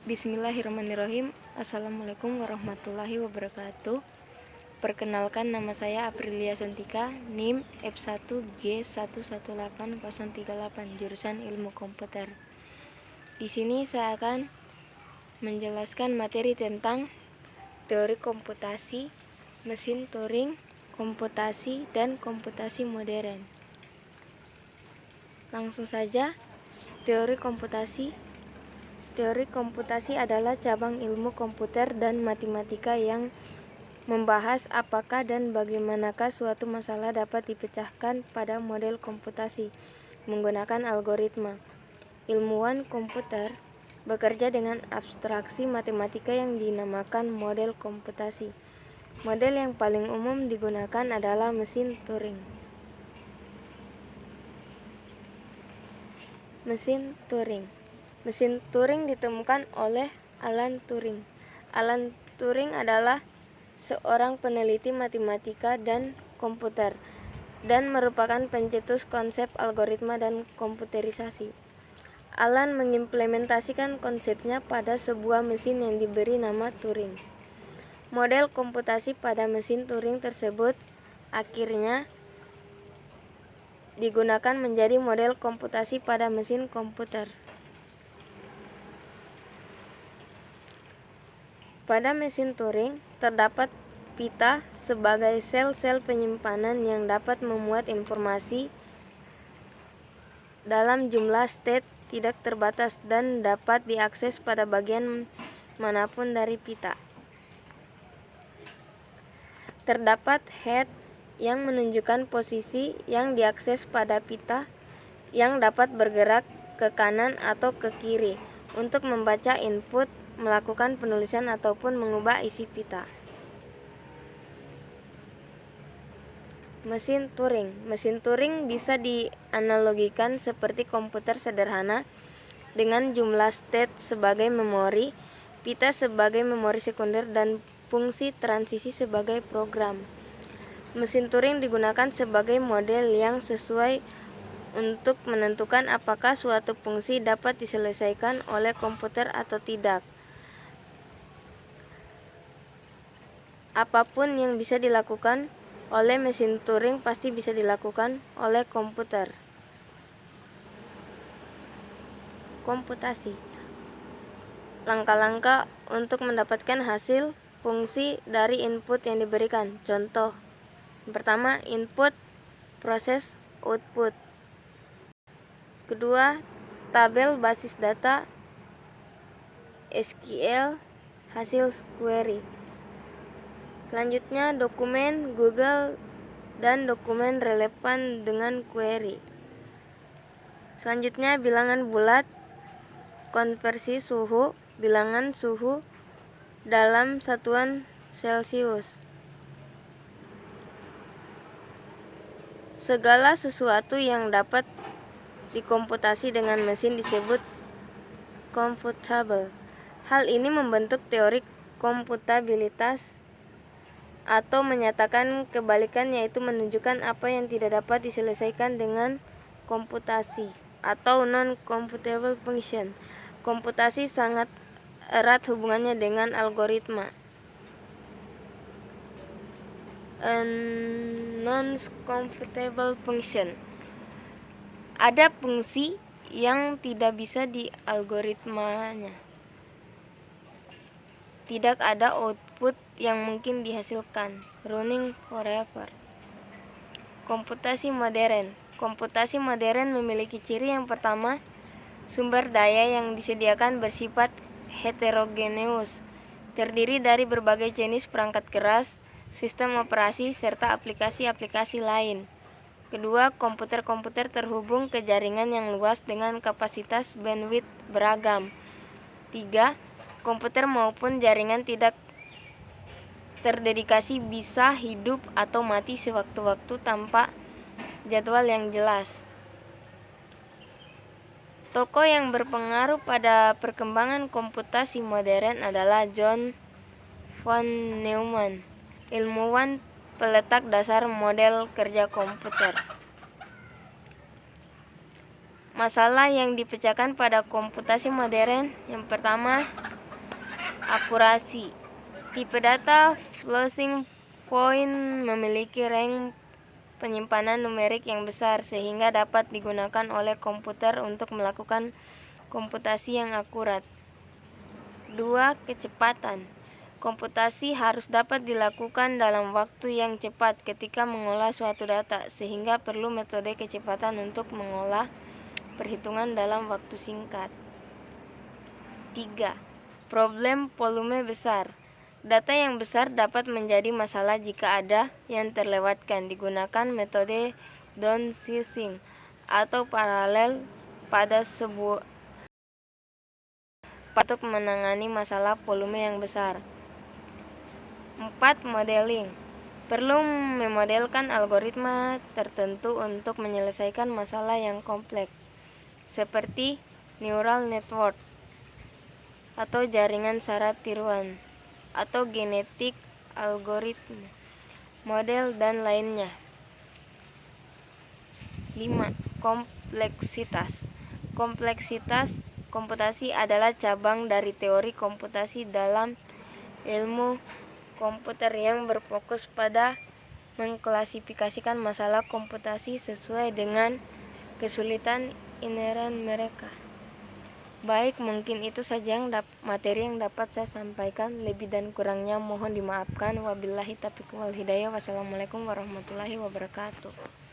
Bismillahirrahmanirrahim. Assalamualaikum warahmatullahi wabarakatuh. Perkenalkan, nama saya Aprilia Santika, NIM F1G118038, jurusan Ilmu Komputer. Di sini saya akan menjelaskan materi tentang teori komputasi, mesin Turing, komputasi, dan komputasi modern. Langsung saja, teori komputasi. Teori komputasi adalah cabang ilmu komputer dan matematika yang membahas apakah dan bagaimanakah suatu masalah dapat dipecahkan pada model komputasi menggunakan algoritma. Ilmuwan komputer bekerja dengan abstraksi matematika yang dinamakan model komputasi. Model yang paling umum digunakan adalah mesin Turing. Mesin Turing. Mesin Turing ditemukan oleh Alan Turing. Alan Turing adalah seorang peneliti matematika dan komputer dan merupakan pencetus konsep algoritma dan komputerisasi. Alan mengimplementasikan konsepnya pada sebuah mesin yang diberi nama Turing. Model komputasi pada mesin Turing tersebut akhirnya digunakan menjadi model komputasi pada mesin komputer. Pada mesin Turing terdapat pita sebagai sel-sel penyimpanan yang dapat memuat informasi dalam jumlah state tidak terbatas dan dapat diakses pada bagian manapun dari pita. Terdapat head yang menunjukkan posisi yang diakses pada pita yang dapat bergerak ke kanan atau ke kiri untuk membaca input, melakukan penulisan ataupun mengubah isi pita. Mesin Turing. Mesin Turing bisa dianalogikan seperti komputer sederhana dengan jumlah state sebagai memori, pita sebagai memori sekunder, dan fungsi transisi sebagai program. Mesin Turing digunakan sebagai model yang sesuai untuk menentukan apakah suatu fungsi dapat diselesaikan oleh komputer atau tidak. Apapun yang bisa dilakukan oleh mesin Turing pasti bisa dilakukan oleh komputer. Komputasi. Langkah-langkah untuk mendapatkan hasil fungsi dari input yang diberikan. Contoh. Pertama, input, proses, output. Kedua, tabel basis data, SQL, hasil query. Selanjutnya, dokumen Google dan dokumen relevan dengan query. Selanjutnya, bilangan bulat, konversi suhu, bilangan suhu dalam satuan Celcius. Segala sesuatu yang dapat dikomputasi dengan mesin disebut computable. Hal ini membentuk teori komputabilitas atau menyatakan kebalikan, yaitu menunjukkan apa yang tidak dapat diselesaikan dengan komputasi atau non-computable function. Komputasi sangat erat hubungannya dengan algoritma. Non-computable function. Ada fungsi yang tidak bisa dialgoritmanya. Tidak ada output yang mungkin dihasilkan. Running forever. Komputasi modern. Komputasi modern memiliki ciri yang pertama, sumber daya yang disediakan bersifat heterogeneus, terdiri dari berbagai jenis perangkat keras, sistem operasi, serta aplikasi-aplikasi lain. Kedua, komputer-komputer terhubung ke jaringan yang luas dengan kapasitas bandwidth beragam. Tiga, komputer maupun jaringan tidak terdedikasi bisa hidup atau mati sewaktu-waktu tanpa jadwal yang jelas. Tokoh yang berpengaruh pada perkembangan komputasi modern adalah John von Neumann, ilmuwan peletak dasar model kerja komputer. Masalah yang dipecahkan pada komputasi modern, yang pertama, Akurasi. Tipe data floating point memiliki range penyimpanan numerik yang besar sehingga dapat digunakan oleh komputer untuk melakukan komputasi yang akurat. 2. Kecepatan. Komputasi harus dapat dilakukan dalam waktu yang cepat ketika mengolah suatu data, sehingga perlu metode kecepatan untuk mengolah perhitungan dalam waktu singkat. 3. Problem volume besar. Data yang besar dapat menjadi masalah jika ada yang terlewatkan. Digunakan metode downsizing atau paralel pada sebuah untuk menangani masalah volume yang besar. 4. Modeling. Perlu memodelkan algoritma tertentu untuk menyelesaikan masalah yang kompleks, seperti neural network atau jaringan syarat tiruan, atau genetik algoritma, model, dan lainnya. 5. Kompleksitas. Kompleksitas komputasi adalah cabang dari teori komputasi dalam ilmu komputer yang berfokus pada mengklasifikasikan masalah komputasi sesuai dengan kesulitan inheren mereka. Baik, mungkin itu saja materi yang dapat saya sampaikan. Lebih dan kurangnya mohon dimaafkan. Wabillahi taufiq wal hidayah. Wassalamualaikum warahmatullahi wabarakatuh.